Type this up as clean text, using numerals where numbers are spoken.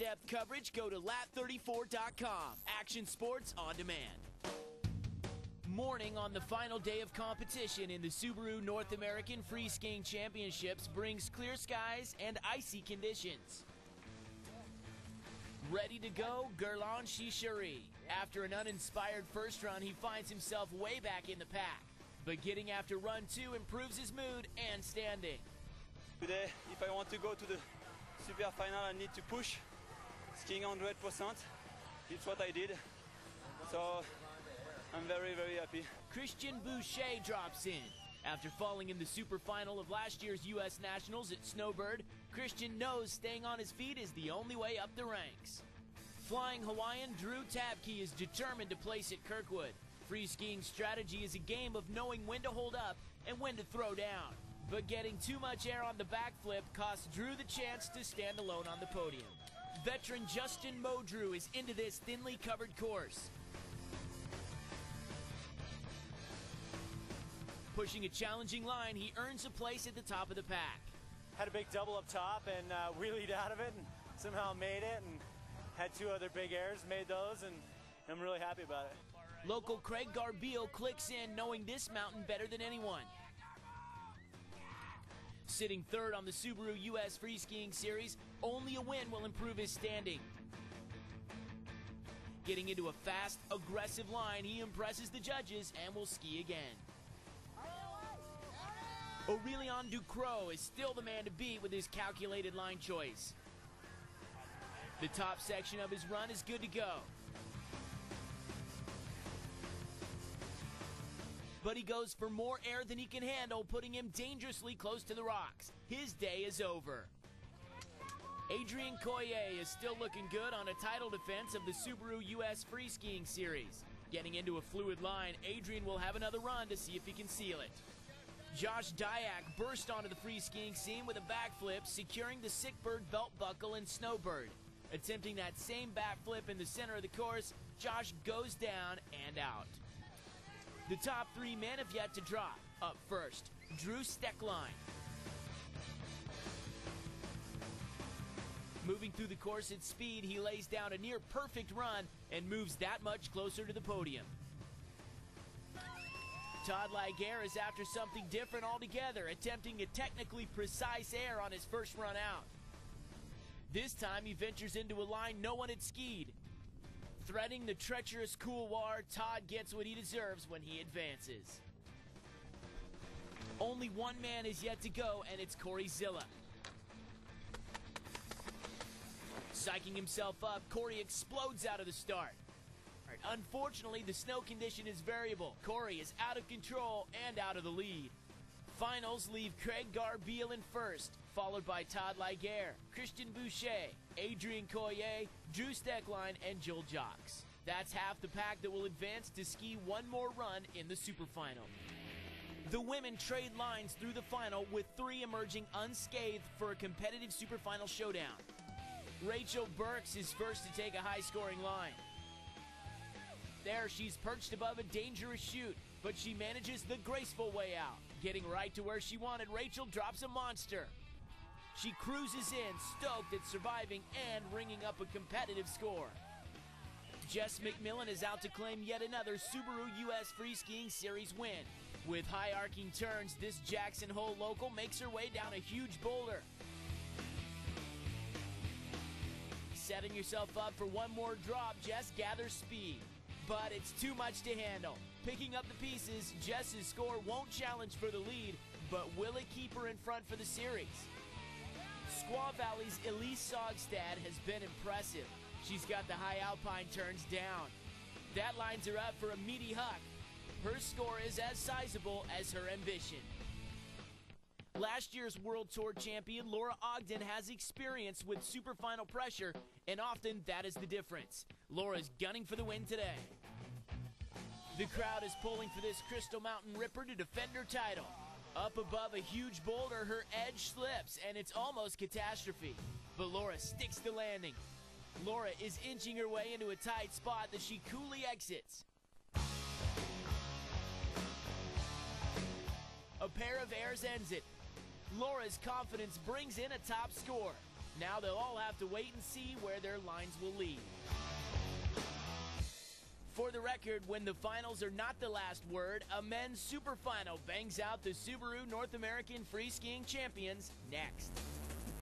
Depth coverage, go to lap34.com. Action Sports on demand. Morning on the final day of competition in the Subaru North American Freeskiing Championships brings clear skies and icy conditions. Ready to go, Gerlan Shishari. After an uninspired first run, he finds himself way back in the pack. But getting after run 2 improves his mood and standing. Today, if I want to go to the super final, I need to push. Skiing 100%. It's what I did. So I'm very, very happy. Christian Boucher drops in. After falling in the super final of last year's U.S. Nationals at Snowbird, Christian knows staying on his feet is the only way up the ranks. Flying Hawaiian Drew Tabke is determined to place at Kirkwood. Free skiing strategy is a game of knowing when to hold up and when to throw down. But getting too much air on the backflip costs Drew the chance to stand alone on the podium. Veteran Justin Modrew is into this thinly covered course. Pushing a challenging line, he earns a place at the top of the pack. Had a big double up top and wheelied out of it and somehow made it, and had 2 other big airs, made those, and I'm really happy about it. Local Craig Garbeal clicks in knowing this mountain better than anyone. Sitting 3rd on the Subaru US Freeskiing Series, only a win will improve his standing. Getting into a fast, aggressive line, he impresses the judges and will ski again. Aurélien Ducrot is still the man to beat with his calculated line choice. The top section of his run is good to go. But he goes for more air than he can handle, putting him dangerously close to the rocks. His day is over. Adrien Coyer is still looking good on a title defense of the Subaru US Freeskiing Series. Getting into a fluid line, Adrien will have another run to see if he can seal it. Josh Dyack burst onto the freeskiing scene with a backflip, securing the Sickbird belt buckle in Snowbird. Attempting that same backflip in the center of the course, Josh goes down and out. The top 3 men have yet to drop. Up first, Drew Steckline. Moving through the course at speed, he lays down a near-perfect run and moves that much closer to the podium. Todd Laguerre is after something different altogether, attempting a technically precise air on his first run out. This time he ventures into a line no one had skied. Threading the treacherous couloir, Todd gets what he deserves when he advances. Only one man is yet to go, and it's Corey Zilla. Psyching himself up, Corey explodes out of the start. Unfortunately, the snow condition is variable. Corey is out of control and out of the lead. Finals leave Craig Garbeal in first, followed by Todd Laguerre, Christian Boucher, Adrien Coyer, Drew Steckline, and Joel Jocks. That's half the pack that will advance to ski one more run in the super final. The women trade lines through the final, with 3 emerging unscathed for a competitive super final showdown. Rachel Burks is first to take a high-scoring line. There, she's perched above a dangerous chute, but she manages the graceful way out. Getting right to where she wanted, Rachel drops a monster. She cruises in, stoked at surviving and ringing up a competitive score. Jess McMillan is out to claim yet another Subaru US Freeskiing Series win. With high arcing turns, this Jackson Hole local makes her way down a huge boulder. Setting yourself up for one more drop, Jess gathers speed. But it's too much to handle. Picking up the pieces, Jess's score won't challenge for the lead, but will it keep her in front for the series? Squaw Valley's Elise Sogstad has been impressive. She's got the high alpine turns down. That lines her up for a meaty huck. Her score is as sizable as her ambition. Last year's World Tour champion Laura Ogden has experience with super final pressure, and often that is the difference. Laura's gunning for the win today. The crowd is pulling for this Crystal Mountain Ripper to defend her title. Up above a huge boulder, her edge slips, and it's almost catastrophe. But Laura sticks the landing. Laura is inching her way into a tight spot that she coolly exits. A pair of airs ends it. Laura's confidence brings in a top score. Now they'll all have to wait and see where their lines will lead. For the record, when the finals are not the last word, a men's super final bangs out the Subaru North American Freeskiing champions next.